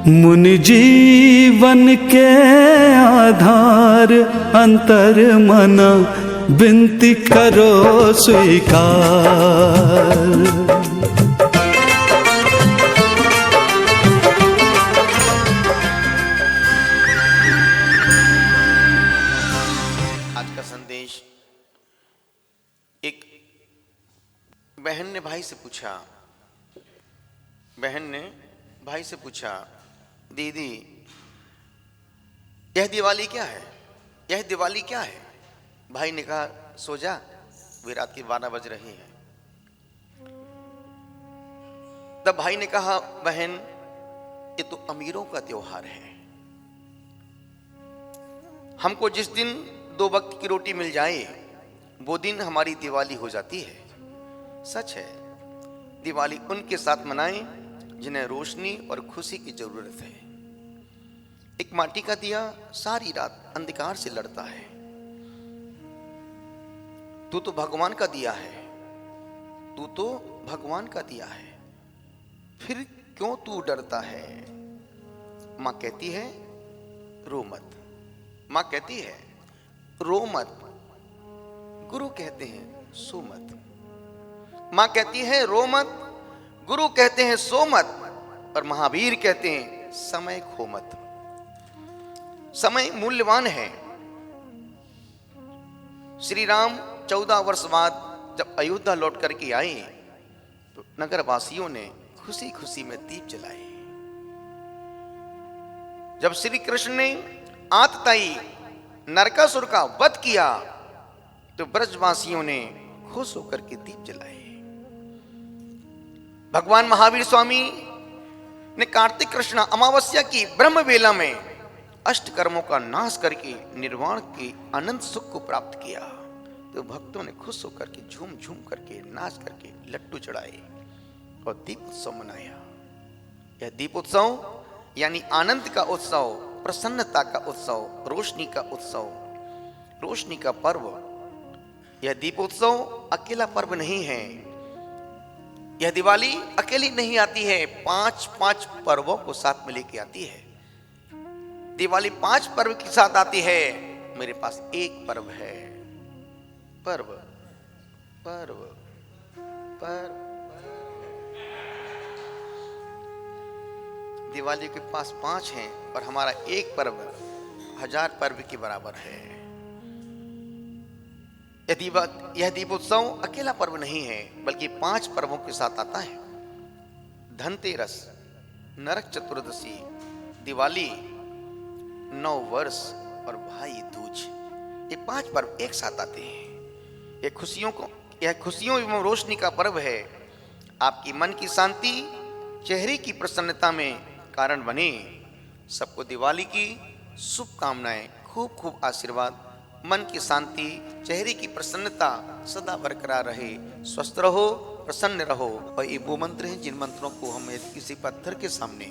मुनि जीवन के आधार अंतर मना विनती करो स्वीकार। आज का संदेश, एक बहन ने भाई से पूछा, दीदी यह दिवाली क्या है, यह दिवाली क्या है? भाई ने कहा, सो जा, वे रात की 12 बज रही है। तब भाई ने कहा, बहन ये तो अमीरों का त्योहार है। हमको जिस दिन 2 वक्त की रोटी मिल जाए वो दिन हमारी दिवाली हो जाती है। सच है, दिवाली उनके साथ मनाएं जिन्हें रोशनी और खुशी की जरूरत है। एक माटी का दिया सारी रात अंधकार से लड़ता है। तू तो भगवान का दिया है, तू तो भगवान का दिया है, फिर क्यों तू डरता है? मां कहती है, रो मत। मां कहती है, रो मत। गुरु कहते हैं, सो मत। मां कहती है, रो मत। गुरु कहते हैं, सो मत। और महावीर कहते हैं, समय खो मत। समय मूल्यवान है। श्री राम 14 वर्ष बाद जब अयोध्या लौट करके आए तो नगर वासियों ने खुशी खुशी में दीप जलाए। जब श्री कृष्ण ने आतताई नरकासुर का वध किया तो ब्रजवासियों ने खुश होकर के दीप जलाए। भगवान महावीर स्वामी ने कार्तिक कृष्ण अमावस्या की ब्रह्म वेला में अष्ट कर्मों का नाश करके निर्वाण के अनंत सुख को प्राप्त किया। तो भक्तों ने खुश होकर के झूम झूम करके नाच करके लड्डू चढ़ाए और दीप उत्सव मनाया। यह दीप उत्सव यानी आनंद का उत्सव, प्रसन्नता का उत्सव, रोशनी का उत्सव, रोशनी का पर्व। यह दीप उत्सव अकेला पर्व नहीं है। यह दिवाली अकेली नहीं आती है, 5 पर्वों को साथ में लेके आती है। दिवाली 5 पर्व के साथ आती है। मेरे पास एक पर्व है। पर्व पर्व पर्व। दिवाली के पास 5 हैं और हमारा एक पर्व 1000 पर्व के बराबर है। यह दीपोत्सव अकेला पर्व नहीं है बल्कि 5 पर्वों के साथ आता है। धनतेरस, नरक चतुर्दशी, दिवाली, नव वर्ष और भाई दूज, ये 5 पर्व एक साथ आते हैं। यह खुशियों एवं रोशनी का पर्व है। आपकी मन की शांति, चेहरे की प्रसन्नता में कारण बने। सबको दिवाली की शुभकामनाएं, खूब खूब आशीर्वाद। मन की शांति, चेहरे की प्रसन्नता सदा बरकरार रहे। स्वस्थ रहो, प्रसन्न रहो। और ये वो मंत्र हैं जिन मंत्रों को हम किसी पत्थर के सामने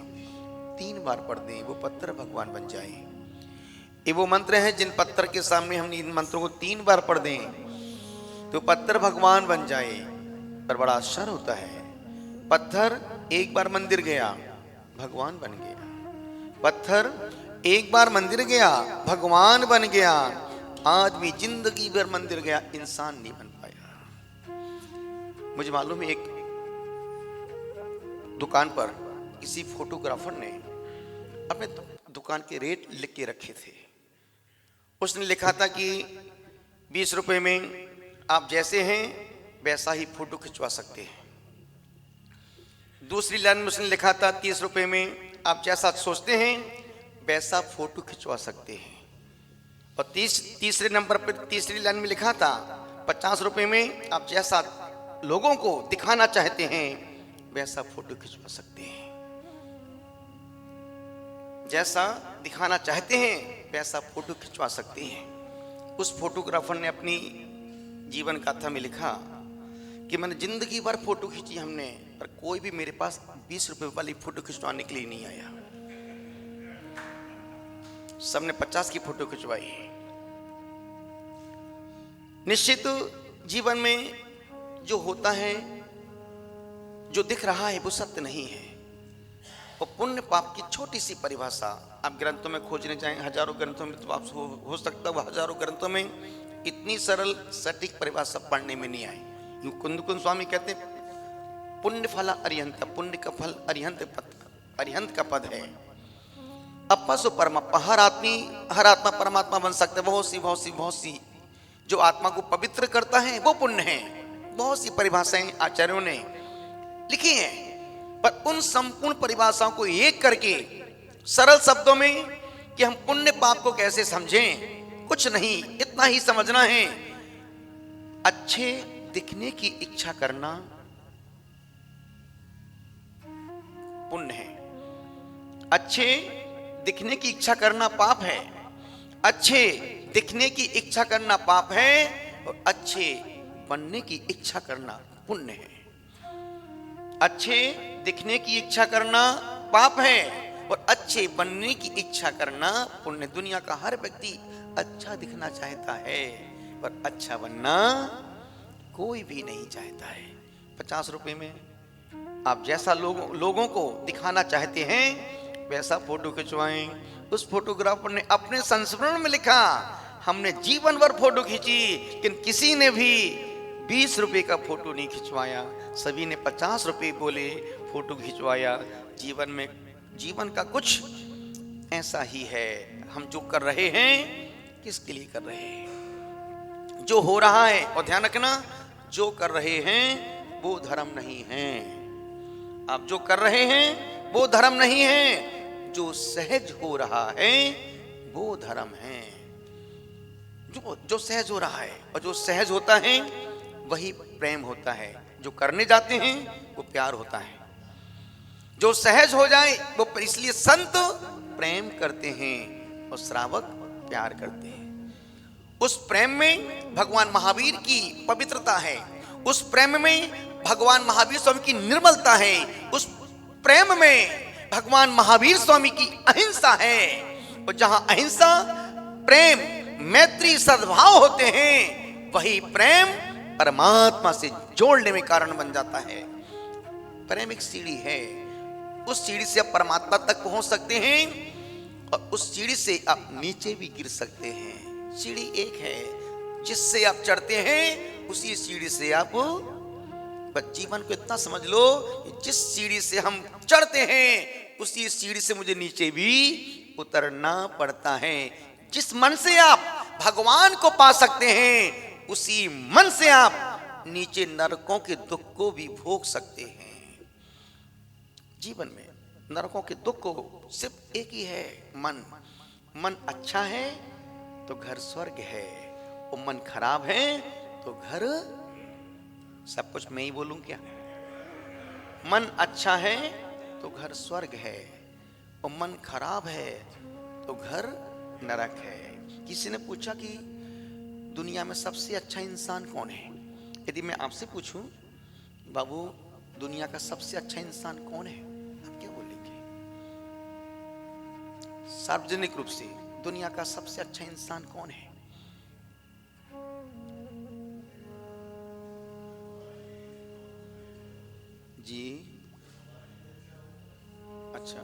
3 बार पढ़ दें, वो पत्थर भगवान बन जाए। ये वो मंत्र हैं जिन पत्थर के सामने हम इन मंत्रों को 3 बार पढ़ दें तो पत्थर भगवान बन जाए। पर बड़ा आश्चर्य होता है, पत्थर एक बार मंदिर गया, भगवान बन गया। पत्थर एक बार मंदिर गया, भगवान बन गया। आदमी जिंदगी भर मंदिर गया, इंसान नहीं बन पाया। मुझे मालूम है, एक दुकान पर किसी फोटोग्राफर ने अपने दुकान के रेट लिख के रखे थे। उसने लिखा था कि 20 रुपए में आप जैसे हैं वैसा ही फोटो खिंचवा सकते हैं। दूसरी लाइन में उसने लिखा था 30 रुपए में आप जैसा सोचते हैं वैसा फोटो खिंचवा सकते हैं। और तीसरे नंबर पर तीसरी लाइन में लिखा था 50 रुपए में आप जैसा लोगों को दिखाना चाहते हैं वैसा फोटो खिंचवा सकते हैं। जैसा दिखाना चाहते हैं वैसा फोटो खिंचवा सकते हैं। उस फोटोग्राफर ने अपनी जीवन गाथा में लिखा कि मैंने जिंदगी भर फोटो खींची हमने, पर कोई भी मेरे पास 20 रुपए वाली फोटो खिंचवाने के लिए नहीं आया। सबने 50 की फोटो खिंचवाई। निश्चित जीवन में जो होता है, जो दिख रहा है वो सत्य नहीं है। और पुण्य पाप की छोटी सी परिभाषा आप ग्रंथों में खोजने जाएं, हजारों ग्रंथों में, तो आप हो सकता है हजारों ग्रंथों में इतनी सरल सटीक परिभाषा पढ़ने में नहीं आई। यूं कुंद स्वामी कहते हैं पुण्य फल अरिहंत, पुण्य का फल अरिहंत का पद है। अपसु परमात्मा, हर आत्मा परमात्मा बन सकते, बहुत सी जो आत्मा को पवित्र करता है वो पुण्य है। बहुत सी परिभाषाएं आचार्यों ने लिखी हैं, पर उन संपूर्ण परिभाषाओं को एक करके सरल शब्दों में कि हम पुण्य पाप को कैसे समझें, कुछ नहीं, इतना ही समझना है। अच्छे दिखने की इच्छा करना पुण्य है, अच्छे दिखने की इच्छा करना पाप है। अच्छे दिखने की इच्छा करना पाप है और अच्छे बनने की इच्छा करना पुण्य है। अच्छे दिखने की इच्छा करना पाप है और अच्छे बनने की इच्छा करना पुण्य। दुनिया का हर व्यक्ति अच्छा दिखना चाहता है, पर अच्छा बनना कोई भी नहीं चाहता है। 50 रुपए में आप जैसा लोगों को दिखाना चाहते हैं वैसा फोटो खिंचवाएं। उस फोटोग्राफर ने अपने संस्मरण में लिखा, हमने जीवन भर फोटो खींची, लेकिन किसी ने भी 20 रुपए का फोटो नहीं खिंचवाया, सभी ने 50 रुपए बोले फोटो खिंचवाया। जीवन का कुछ ऐसा ही है। हम जो कर रहे हैं किसके लिए कर रहे हैं? जो हो रहा है, और ध्यान रखना, जो कर रहे हैं वो धर्म नहीं है। आप जो कर रहे हैं वो धर्म नहीं है, जो सहज हो रहा है वो धर्म है। जो सहज हो रहा है, और जो सहज होता है वही प्रेम होता है। जो करने जाते हैं वो प्यार होता है। जो सहज हो जाए वो, इसलिए संत प्रेम करते हैं और श्रावक प्यार करते हैं। उस प्रेम में भगवान महावीर की पवित्रता है, उस प्रेम में भगवान महावीर स्वामी की निर्मलता है, उस प्रेम में भगवान महावीर स्वामी की अहिंसा है। और जहां अहिंसा, प्रेम, मैत्री, सद्भाव होते हैं, वही प्रेम परमात्मा से जोड़ने में कारण बन जाता है। प्रेम एक सीढ़ी है, उस सीढ़ी से आप परमात्मा तक पहुंच सकते हैं और उस सीढ़ी से आप नीचे भी गिर सकते हैं। सीढ़ी एक है, जिससे आप चढ़ते हैं उसी सीढ़ी से आप, बस जीवन को इतना समझ लो, जिस सीढ़ी से हम चढ़ते हैं उसी सीढ़ी से मुझे नीचे भी उतरना पड़ता है। जिस मन से आप भगवान को पा सकते हैं उसी मन से आप नीचे नरकों के दुख को भी भोग सकते हैं। जीवन में नरकों के दुख को सिर्फ एक ही है, मन। मन अच्छा है तो घर स्वर्ग है, और मन खराब है तो घर, सब कुछ मैं ही बोलूं क्या? मन अच्छा है तो घर स्वर्ग है, और मन खराब है तो घर नरक है। किसी ने पूछा कि दुनिया में सबसे अच्छा इंसान कौन है? यदि मैं आपसे पूछूं, बाबू दुनिया का सबसे अच्छा इंसान कौन है, आप क्या बोलेंगे? सार्वजनिक रूप से दुनिया का सबसे अच्छा इंसान कौन है? जी अच्छा,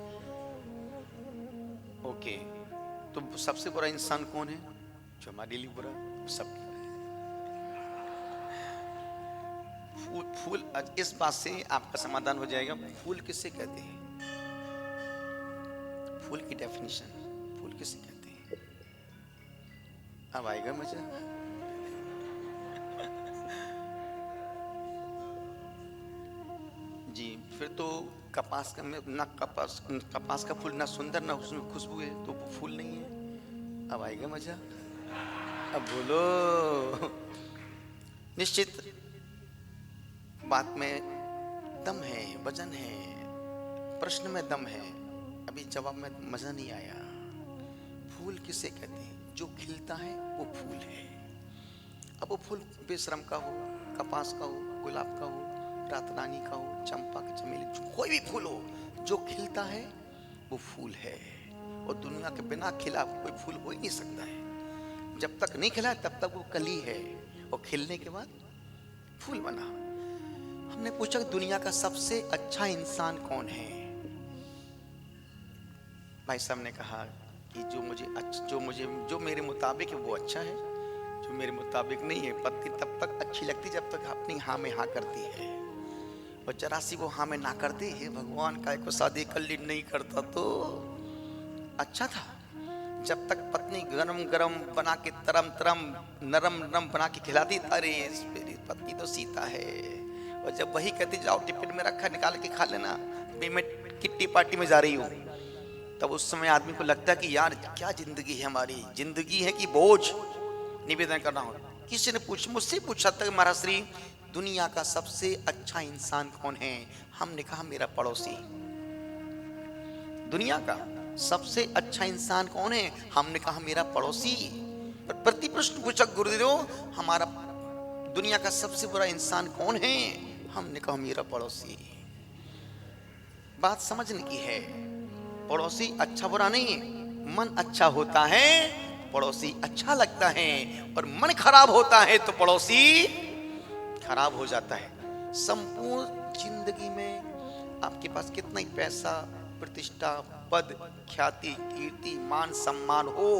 ओके। तो सबसे बुरा इंसान कौन है? जो हमारे लिए बुरा, सब फूल। इस बात से आपका समाधान हो जाएगा। फूल किसे कहते हैं? फूल की डेफिनेशन, फूल किसे कहते हैं? अब आएगा मजा। जी, फिर तो कपास का ना, कपास का फूल ना सुंदर ना उसमें खुशबू है, तो वो फूल नहीं है। अब आएगा मजा। अब बोलो। निश्चित बात में दम है, वजन है, प्रश्न में दम है, अभी जवाब में मजा नहीं आया। फूल किसे कहते हैं? जो खिलता है वो फूल है। अब वो फूल बेशरम का हो, कपास का हो, गुलाब का हो, रात रानी का हो, चंपा का, चमेली, कोई भी फूल हो, जो खिलता है वो फूल है। और दुनिया के बिना खिला कोई फूल हो ही नहीं सकता है। जब तक नहीं खिला तब तक वो कली है, और खिलने के बाद फूल बना। हमने पूछा दुनिया का सबसे अच्छा इंसान कौन है? भाई साहब ने कहा कि जो मेरे मुताबिक है वो अच्छा है, जो मेरे मुताबिक नहीं है। पत्नी तब तक अच्छी लगती जब तक अपनी हाँ में हाँ करती है, और जरा सी वो हाँ में ना कर दे, हे भगवान काय को शादी कर ली नहीं करता तो अच्छा था। जब तक पत्नी गरम गरम बना के तरम तरम नरम नरम बना के खिलाती, अरे मेरी पत्नी तो सीता है। और जब वही कहती जाओ टिफिन में रखा निकाल के खा लेना, मैं किट्टी पार्टी में जा रही हूँ, तब उस समय आदमी को लगता है कि यार क्या जिंदगी है हमारी, जिंदगी है कि बोझ। निवेदन करना हो, किसी ने मुझसे पूछा था महाराज श्री दुनिया का सबसे अच्छा इंसान कौन है? हमने कहा मेरा पड़ोसी। दुनिया का सबसे अच्छा इंसान कौन है? हमने कहा मेरा पड़ोसी। पर प्रति प्रश्न पूछा गुरुदेव हमारा दुनिया का सबसे बुरा इंसान कौन है? हमने कहा मेरा पड़ोसी। बात समझने की है, पड़ोसी अच्छा बुरा नहीं है। मन अच्छा होता है पड़ोसी अच्छा लगता है, और मन खराब होता है तो पड़ोसी खराब हो जाता है। संपूर्ण जिंदगी में आपके पास कितना ही पैसा प्रतिष्ठा पद ख्याति कीर्ति मान सम्मान हो,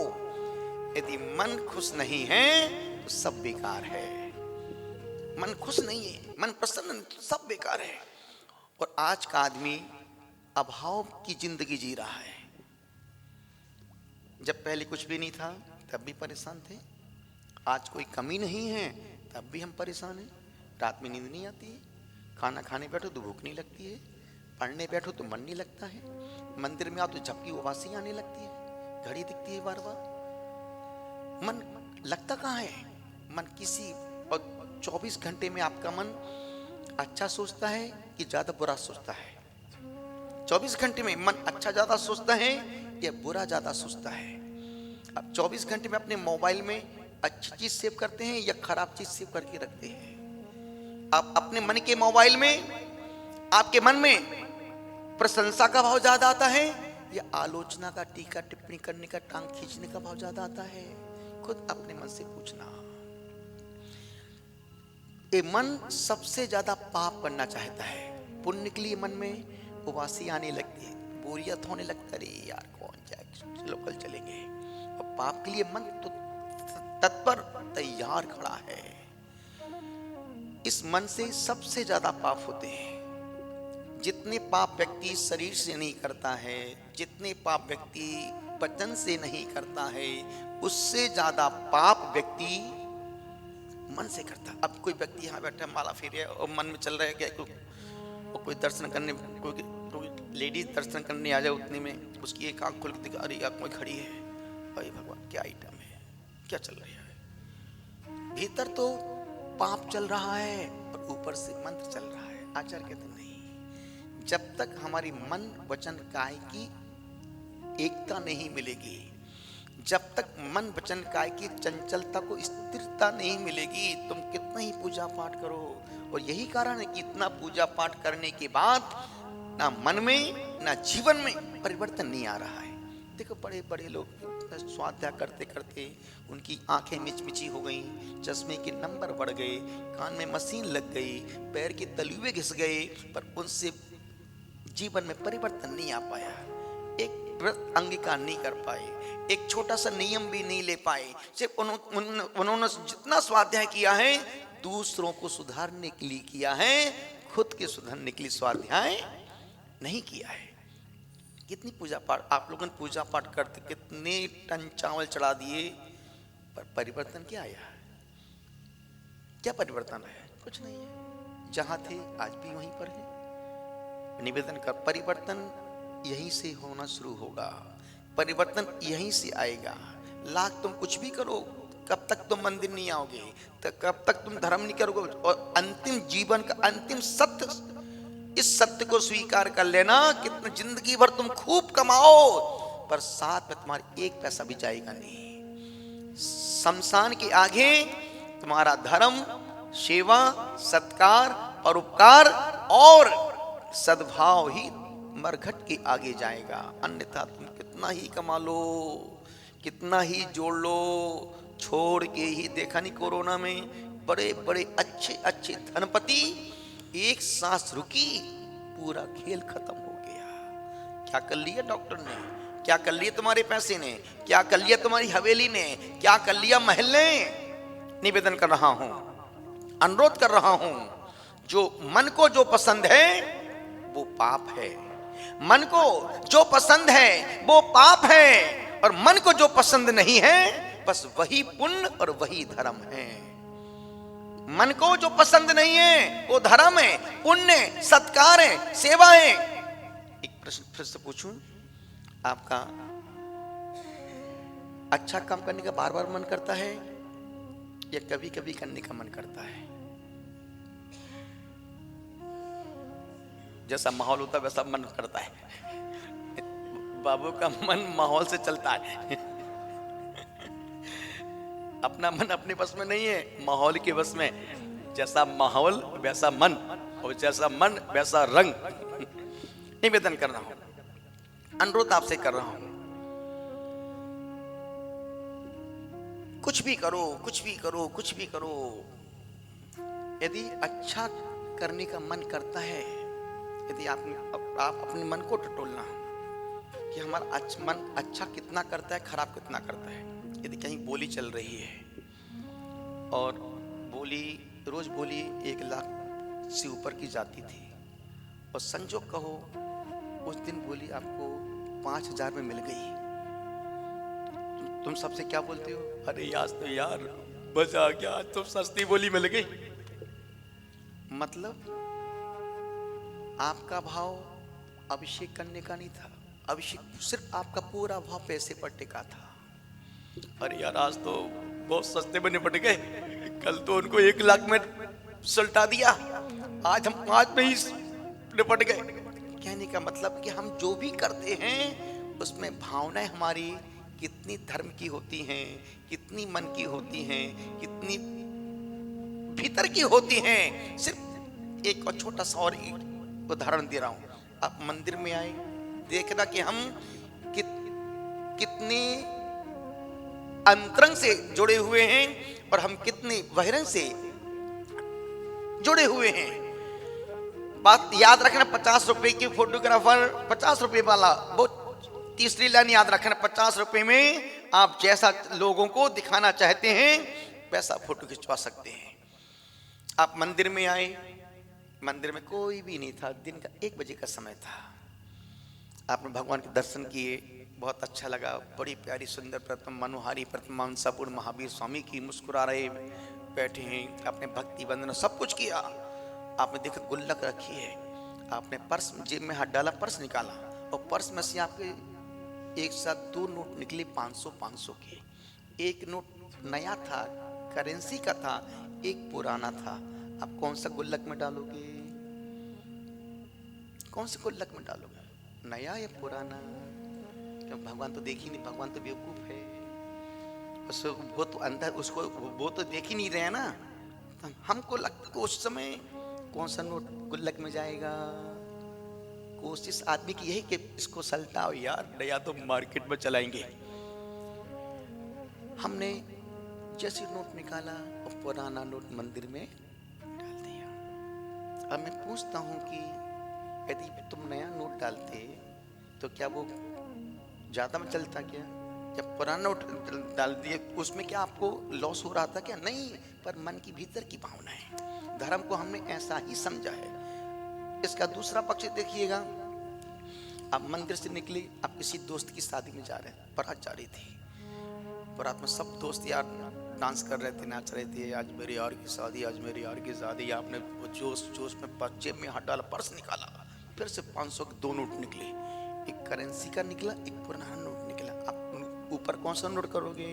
यदि मन खुश नहीं है तो सब बेकार है। मन खुश नहीं है, मन प्रसन्न नहीं, तो सब बेकार है। और आज का आदमी अभाव की जिंदगी जी रहा है। जब पहले कुछ भी नहीं था तब भी परेशान थे, आज कोई कमी नहीं है तब भी हम परेशान हैं। रात में नींद नहीं आती है, खाना खाने बैठो तो भूख नहीं लगती है, पढ़ने बैठो तो मन नहीं लगता है, मंदिर में आओ तो झपकी उबासी आने लगती है, घड़ी दिखती है बार बार। मन लगता कहाँ है? मन किसी और 24 घंटे में आपका मन अच्छा सोचता है कि ज्यादा बुरा सोचता है? 24 घंटे में मन अच्छा ज्यादा सोचता है या बुरा ज्यादा सोचता है? अब 24 घंटे में अपने मोबाइल में अच्छी चीज सेव करते हैं या खराब चीज सेव करके रखते हैं? आप अपने मन के मोबाइल में आपके मन में प्रशंसा का भाव ज्यादा आता है या आलोचना का टीका टिप्पणी करने का टांग खींचने का भाव ज्यादा आता है? खुद अपने मन से पूछना। ये मन सबसे ज्यादा पाप करना चाहता है। पुण्य के लिए मन में उबासी आने लगती है, बोरियत होने लगता है, अरे यार कौन जाए लोकल चलेंगे। और पाप के लिए मन तो तत्पर तैयार खड़ा है। इस मन से सबसे ज्यादा पाप होते हैं। जितने पाप व्यक्ति शरीर से नहीं करता है, जितने पाप व्यक्ति वचन से नहीं करता है, उससे ज्यादा पाप व्यक्ति मन से करता। अब कोई व्यक्ति यहाँ बैठा माला फेरे और मन में चल रहा है क्या कोई दर्शन करने, कोई लेडीज दर्शन करने आ जाए, उतने में उसकी एक आंख खुल के दिखा, अरे यार कोई खड़ी है, अरे भगवान क्या आइटम है, क्या चल रहा है। भीतर तो पाप चल रहा है और ऊपर से मंत्र चल रहा है। आचार्य कहते नहीं, जब तक हमारी मन वचन काय की एकता नहीं मिलेगी, जब तक मन वचन काय की चंचलता को स्थिरता नहीं मिलेगी, तुम कितना ही पूजा पाठ करो। और यही कारण है कि इतना पूजा पाठ करने के बाद ना मन में ना जीवन में परिवर्तन नहीं आ रहा है। देखो बड़े बड़े लोग स्वाध्याय करते करते उनकी आंखें मिचमिची हो गई, चश्मे के नंबर बढ़ गए, कान में मशीन लग गई, पैर के तलुए घिस गए, पर उनसे जीवन में परिवर्तन नहीं आ पाया। एक व्रत अंगीकार नहीं कर पाए, एक छोटा सा नियम भी नहीं ले पाए। सिर्फ उन्होंने जितना स्वाध्याय किया है दूसरों को सुधारने के लिए किया है, खुद के सुधारने के लिए स्वाध्याय नहीं किया है। कितनी पूजा पाठ आप लोगों ने पूजा पाठ करते, कितने टन चावल चढ़ा दिए, पर परिवर्तन क्या आया? क्या परिवर्तन है? कुछ नहीं है। जहां थे आज भी वहीं पर है। निवेदन कर, परिवर्तन यहीं से होना शुरू होगा, परिवर्तन यहीं से आएगा। लाख तुम कुछ भी करो, कब तक तुम मंदिर नहीं आओगे, तो कब तक तुम धर्म नहीं करोगे। और अंतिम जीवन का अंतिम सत्य, इस सत्य को स्वीकार कर लेना, कितनी जिंदगी भर तुम खूब कमाओ पर साथ में तुम्हारी एक पैसा भी जाएगा नहीं। शमशान के आगे तुम्हारा धर्म, सेवा, सत्कार और उपकार और सद्भाव ही मरघट के आगे जाएगा। अन्यथा तुम कितना ही कमा लो, कितना ही जोड़ लो, छोड़ के ही देखा नहीं कोरोना में बड़े बड़े अच्छे अच्छे धनपति एक सांस रुकी पूरा खेल खत्म हो गया। क्या कर लिया डॉक्टर ने? क्या कर लिया तुम्हारे पैसे ने, क्या कर लिया तुम्हारी हवेली ने, क्या कर लिया महल ने। निवेदन कर रहा हूं, अनुरोध कर रहा हूं, जो मन को जो पसंद है वो पाप है, मन को जो पसंद है वो पाप है, और मन को जो पसंद नहीं है बस वही पुण्य और वही धर्म है। मन को जो पसंद नहीं है वो धर्म है, पुण्य, सत्कार है, सेवा है। एक प्रश्न फिर से पूछूं, आपका अच्छा काम करने का बार बार मन करता है या कभी कभी करने का मन करता है? जैसा माहौल होता है वैसा मन करता है। बाबू का मन माहौल से चलता है। अपना मन अपने बस में नहीं है, माहौल के बस में। जैसा माहौल वैसा मन, और जैसा मन वैसा रंग। निवेदन कर रहा हूं, अनुरोध आपसे कर रहा हूं, कुछ भी करो, कुछ भी करो, कुछ भी करो, यदि अच्छा करने का मन करता है, यदि आप अपने मन को टटोलना कि हमारा मन अच्छा कितना करता है, खराब कितना करता है। यदि कहीं बोली चल रही है और बोली रोज बोली 1 लाख से ऊपर की जाती थी, और संजोग कहो उस दिन बोली आपको 5,000 में मिल गई, तुम सबसे क्या बोलते हो? अरे आज तो यार मजा आ गया, आज तो सस्ती बोली मिल गई। मतलब आपका भाव अभिषेक करने का नहीं था, अभिषेक सिर्फ आपका पूरा भाव पैसे पर टिका था। अरे यार आज तो बहुत सस्ते में निपट गए, कल तो उनको 1 लाख में सुलटा दिया, आज हम 5 में ही निपट गए। कहने का मतलब कि हम जो भी करते हैं उसमें भावनाएं हमारी कितनी धर्म की होती हैं, कितनी मन की होती हैं, कितनी भीतर की होती हैं। सिर्फ एक और छोटा सा और उदाहरण दे रहा हूं। आप मंदिर में आए, देखना कि हम कितनी अंतरंग से जुड़े हुए हैं और हम कितने बहिरंग से जुड़े हुए हैं। बात याद रखना, 50 रुपए की फोटोग्राफर 50 रुपए वाला, वो तीसरी लाइन याद रखना, 50 रुपए में आप जैसा लोगों को दिखाना चाहते हैं वैसा फोटो खिंचवा सकते हैं। आप मंदिर में आए, मंदिर में कोई भी नहीं था, दिन का 1 बजे का समय था। आपने भगवान के दर्शन किए, बहुत अच्छा लगा, बड़ी प्यारी सुंदर प्रतिमा, मनोहारी प्रतिमा संपूर्ण महावीर स्वामी की, मुस्कुरा रहे बैठे हैं। आपने भक्ति वंदना सब कुछ किया। आपने देखा गुल्लक रखी है, आपने पर्स जेब में हाथ डाला, पर्स निकाला, और पर्स में से आपके एक साथ 2 नोट निकले 500 के। एक नोट नया था, करेंसी का था, एक पुराना था। आप कौन सा गुल्लक में डालोगे? कौन से गुल्लक में डालोगे, नया या पुराना? भगवान तो देख ही नहीं, भगवान तो बेवकूफ है, उसको वो तो अंदर उसको वो तो देख ही नहीं रहे ना। हमको लगता है उस समय कौन सा नोट गुल्लक में जाएगा। कोशिश आदमी की यही कि इसको सलटाओ यार, नया तो मार्केट में चलाएंगे। हमने जैसे नोट निकाला और पुराना नोट मंदिर में डाल दिया। अब मैं पूछता हूं कि यदि तुम नया नोट डालते तो क्या वो ज्यादा में चलता क्या? जब पुराना नोट डाल दिए उसमें क्या आपको लॉस हो रहा था क्या? नहीं, पर मन की भीतर की भावना है, धर्म को हमने ऐसा ही समझा है। इसका दूसरा पक्ष देखिएगा, आप मंदिर से निकले, आप किसी दोस्त की शादी में जा रहे हैं, बारात जा रही थी, बारात में सब दोस्त यार डांस कर रहे थे, नाच रहे थे, आज मेरे यार की शादी, आज मेरे यार की शादी। आपने जोश जोश में जेब में हाथ डाला, पर्स निकाला, फिर से 500 के 2 नोट निकले, एक करेंसी का निकला, एक पुराना नोट निकला। आप ऊपर कौन सा नोट करोगे,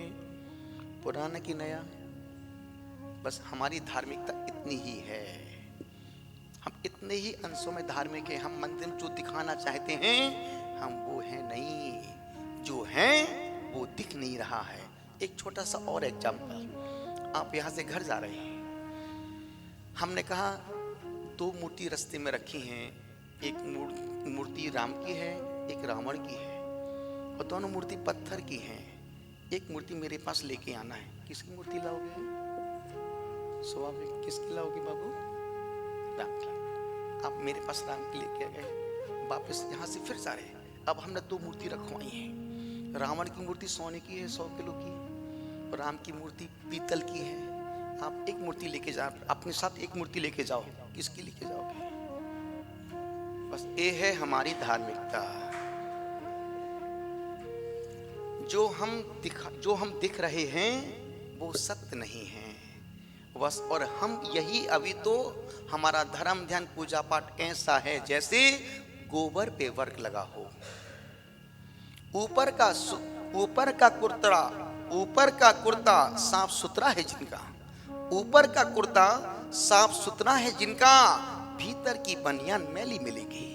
पुराना की नया? बस हमारी धार्मिकता इतनी ही है, हम इतने ही अंशों में धार्मिक है। हम मंदिर में जो दिखाना चाहते हैं हम वो है नहीं, जो हैं वो दिख नहीं रहा है। एक छोटा सा और एग्जाम्पल, आप यहाँ से घर जा रहे हैं, हमने कहा 2 मूर्ति रास्ते में रखी हैं, एक मूर्ति राम की है, एक रावण की है, और दोनों मूर्ति पत्थर की हैं। एक मूर्ति मेरे पास लेके आना है, किसकी मूर्ति लाओगे? स्वाभाविक किसकी लाओगे बाबू? राम की। आप मेरे पास राम की लेके आ गए, वापस यहाँ से फिर जा रहे हैं। अब हमने 2 मूर्ति रखवाई हैं, रावण की मूर्ति सोने की है 100 किलो की, और राम की मूर्ति पीतल की है। आप एक मूर्ति लेके जाओ, अपने साथ एक मूर्ति लेके जाओ, किसकी लेके जाओगे? बस ये है हमारी धार्मिकता। जो हम दिख रहे हैं वो सत्य नहीं है बस। और हम यही, अभी तो हमारा धर्म ध्यान पूजा पाठ ऐसा है जैसे गोबर पे वर्क लगा हो। ऊपर का कुर्ता साफ सुथरा है जिनका, ऊपर का कुर्ता साफ सुथरा है जिनका, भीतर की बनियान मैली मिलेगी।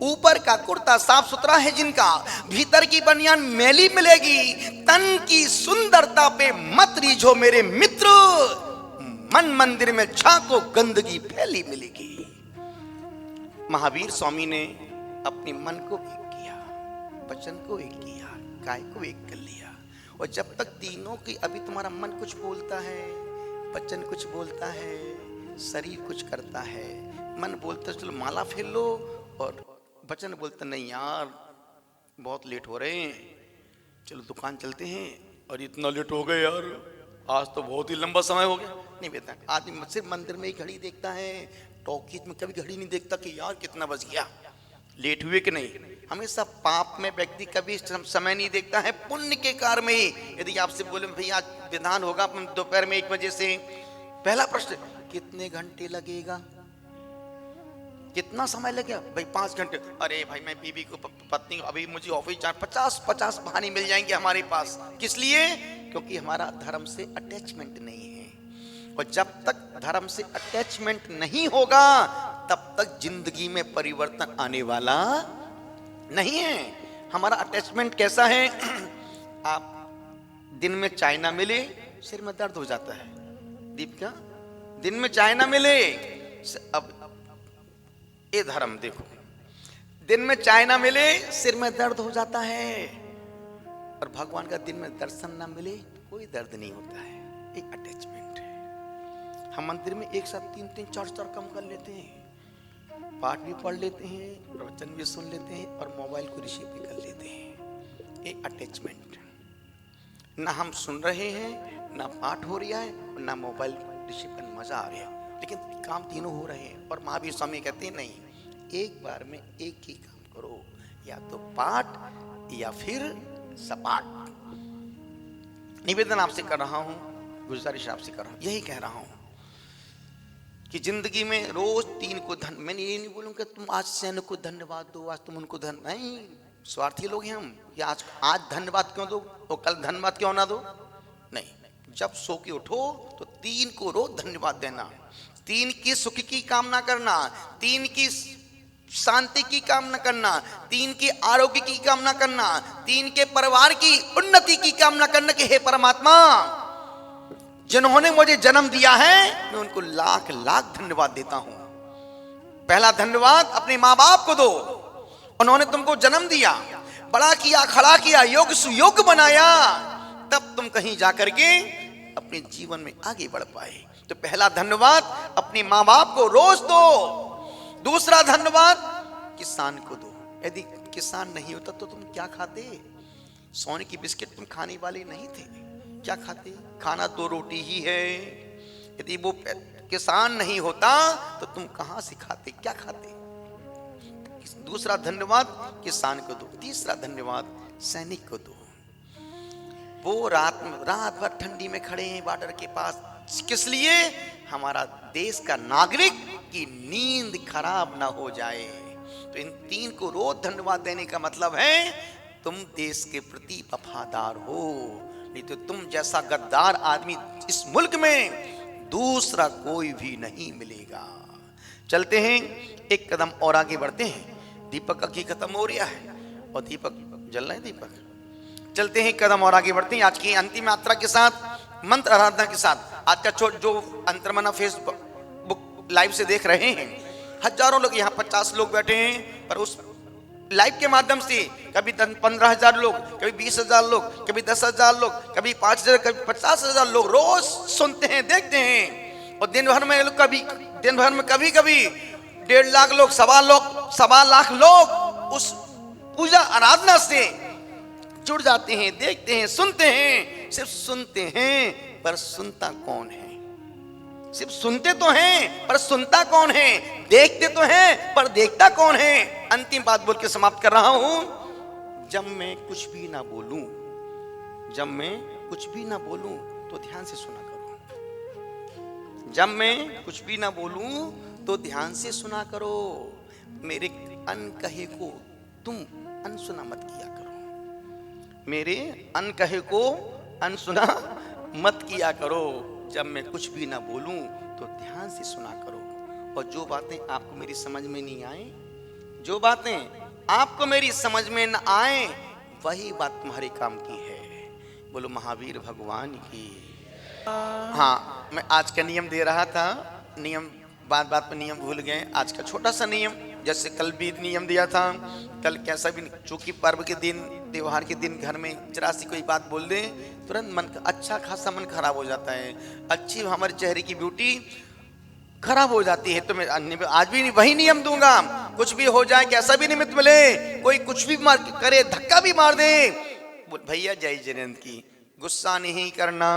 ऊपर का कुर्ता साफ सुथरा है जिनका, भीतर की बनियान मैली मिलेगी। तन की सुंदरता पे मत रीझो मेरे मित्र, मन मंदिर में झांको गंदगी फैली मिलेगी। महावीर स्वामी ने अपने मन को एक किया, वचन को एक किया, काय को एक कर लिया। और जब तक तीनों की, अभी तुम्हारा मन कुछ बोलता है, वचन कुछ बोलता है, शरीर कुछ करता है। मन बोलता चलो माला फेर लो, और वचन बोलता नहीं यार बहुत लेट हो रहे हैं, चलो दुकान चलते हैं। और इतना लेट हो गए यार, आज तो बहुत ही लंबा समय हो गया। नहीं बेटा, आदमी सिर्फ मंदिर में ही घड़ी देखता है, टॉकीज में कभी घड़ी नहीं देखता कि यार कितना बज गया, लेट हुए कि नहीं। हमेशा पाप में व्यक्ति कभी समय नहीं देखता है, पुण्य के कार्य में ही। यदि आपसे बोले भैया आज विधान होगा दोपहर में 1 बजे से, पहला प्रश्न कितने घंटे लगेगा, कितना समय लगेगा? भाई 5 घंटे। अरे भाई मैं बीवी को पत्नी को अभी मुझे ऑफिस जाना, 50 बहाने मिल जाएंगे हमारे पास। किस लिए? क्योंकि हमारा धर्म से अटैचमेंट नहीं है। और जब तक धर्म से अटैचमेंट नहीं होगा तब तक जिंदगी में परिवर्तन आने वाला नहीं है। हमारा अटैचमेंट कैसा है? आप दिन में चाय ना मिले सिर में दर्द हो जाता है। दीपिका, दिन में चाय ना मिले, अब ये धर्म देखो, दिन में चाय ना मिले सिर में दर्द हो जाता है। और भगवान का दिन में दर्शन ना मिले कोई दर्द नहीं होता है। एक अटैचमेंट है। हम मंदिर में एक साथ 3-3, 4-4 काम कर लेते हैं, पाठ भी पढ़ लेते हैं, प्रवचन भी सुन लेते हैं, और मोबाइल को रिसीव भी कर लेते हैं। एक अटैचमेंट, ना हम सुन रहे हैं, ना पाठ हो रहा है, और ना मोबाइल रिसीव करने मजा आ रहा है, लेकिन काम तीनों हो रहे हैं। और महावीर स्वामी कहते हैं नहीं, एक बार में एक ही काम करो, या तो पाठ या फिर सपाट। निवेदन आपसे कर रहा हूं, गुजारिश आपसे कर रहा हूं, यही कह रहा हूं कि जिंदगी में रोज 3 को धन, मैंने ये नहीं बोलूंगा तुम आज सैन को धन्यवाद दो, आज तुम उनको धन, नहीं, स्वार्थी लोग हैं हम। या आज धन्यवाद क्यों दो तो कल धन्यवाद क्यों ना दो? नहीं, जब सो के उठो तो 3 को रोज धन्यवाद देना, 3 की सुख की कामना करना, 3 की शांति की कामना करना, 3 की आरोग्य की कामना करना, 3 के परिवार की उन्नति की कामना करना कि हे परमात्मा जिन्होंने मुझे जन्म दिया है मैं उनको लाख लाख धन्यवाद देता हूं। पहला धन्यवाद अपने माँ बाप को दो, उन्होंने तुमको जन्म दिया, बड़ा किया, खड़ा किया, योग्य सुयोग्य बनाया, तब तुम कहीं जाकर के अपने जीवन में आगे बढ़ पाए। तो पहला धन्यवाद अपने माँ बाप को रोज दो। दूसरा धन्यवाद किसान को दो। यदि किसान नहीं होता तो तुम क्या खाते? सोने की बिस्किट तुम खाने वाले नहीं थे, क्या खाते? खाना 2 रोटी ही है। यदि वो किसान नहीं होता तो तुम कहां से खाते, क्या खाते? दूसरा धन्यवाद किसान को दो। तीसरा धन्यवाद सैनिक को दो। वो रात भर ठंडी में खड़े हैं बॉर्डर के पास, किस लिए? हमारा देश का नागरिक की नींद खराब ना हो जाए। तो इन 3 को रोज धन्यवाद देने का मतलब है तुम देश के प्रति वफादार हो, नहीं तो तुम जैसा गद्दार आदमी इस मुल्क में दूसरा कोई भी नहीं मिलेगा। चलते हैं, एक कदम और आगे बढ़ते हैं। दीपक अभी खत्म हो रहा है और दीपक जल रहे हैं। दीपक चलते हैं, एक कदम और आगे बढ़ते हैं। आज की अंतिम यात्रा के साथ, मंत्र आराधना के साथ। आज का जो अंतर्मना फेसबुक लाइव से देख रहे हैं, हजारों लोग, यहाँ 50 लोग बैठे हैं, पर उस लाइव के माध्यम से कभी 15,000 लोग, कभी 20,000 लोग, कभी 10,000 लोग, कभी 5,000, कभी 50,000 लोग रोज सुनते हैं, देखते हैं। और दिन भर में कभी 1.5 लाख लोग, 1.25 लाख लोग उस पूजा आराधना से जुड़ जाते हैं, देखते हैं, सुनते हैं। सिर्फ सुनते हैं पर सुनता कौन है? सिर्फ सुनते तो हैं पर सुनता कौन है? देखते तो हैं पर देखता कौन है? अंतिम बात बोल के समाप्त कर रहा हूं। जब मैं कुछ भी ना बोलूं, जब मैं कुछ भी ना बोलूं तो ध्यान से सुना करो। जब मैं कुछ भी ना बोलूं तो ध्यान से सुना करो। मेरे अनकहे को तुम अनसुना मत किया करो। मेरे अनकहे को अनसुना मत किया करो। जब मैं कुछ भी ना बोलूं तो ध्यान से सुना करो। और जो बातें आपको मेरी समझ में नहीं आए, जो बातें आपको मेरी समझ में न आए, वही बात तुम्हारे काम की है। बोलो महावीर भगवान की। हाँ, मैं आज का नियम दे रहा था। नियम बात बात पे नियम भूल गए। आज का छोटा सा नियम, जैसे कल भी नियम दिया था। कल कैसा भी, चूंकि पर्व के दिन, त्योहार के दिन घर में जरा सी कोई बात बोल दे, तुरंत मन का अच्छा खासा मन खराब हो जाता है। अच्छी हमारे चेहरे की ब्यूटी खराब हो जाती है। तो मैं आज भी वही नियम दूंगा। कुछ भी हो जाए, कैसा भी निमित्त मिले, कोई कुछ भी मार करे, धक्का भी मार दे, भैया जय जयंत की, गुस्सा नहीं करना।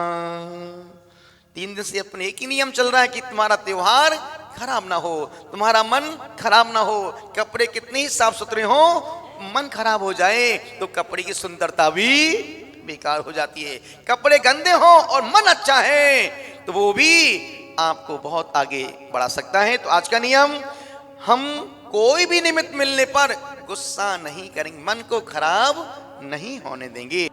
3 दिन से अपने एक ही नियम चल रहा है कि तुम्हारा त्योहार खराब ना हो, तुम्हारा मन खराब ना हो। कपड़े कितने ही साफ सुथरे हो, मन खराब हो जाए तो कपड़े की सुंदरता भी बेकार हो जाती है। कपड़े गंदे हो और मन अच्छा है तो वो भी आपको बहुत आगे बढ़ा सकता है। तो आज का नियम, हम कोई भी निमित्त मिलने पर गुस्सा नहीं करेंगे, मन को खराब नहीं होने देंगे।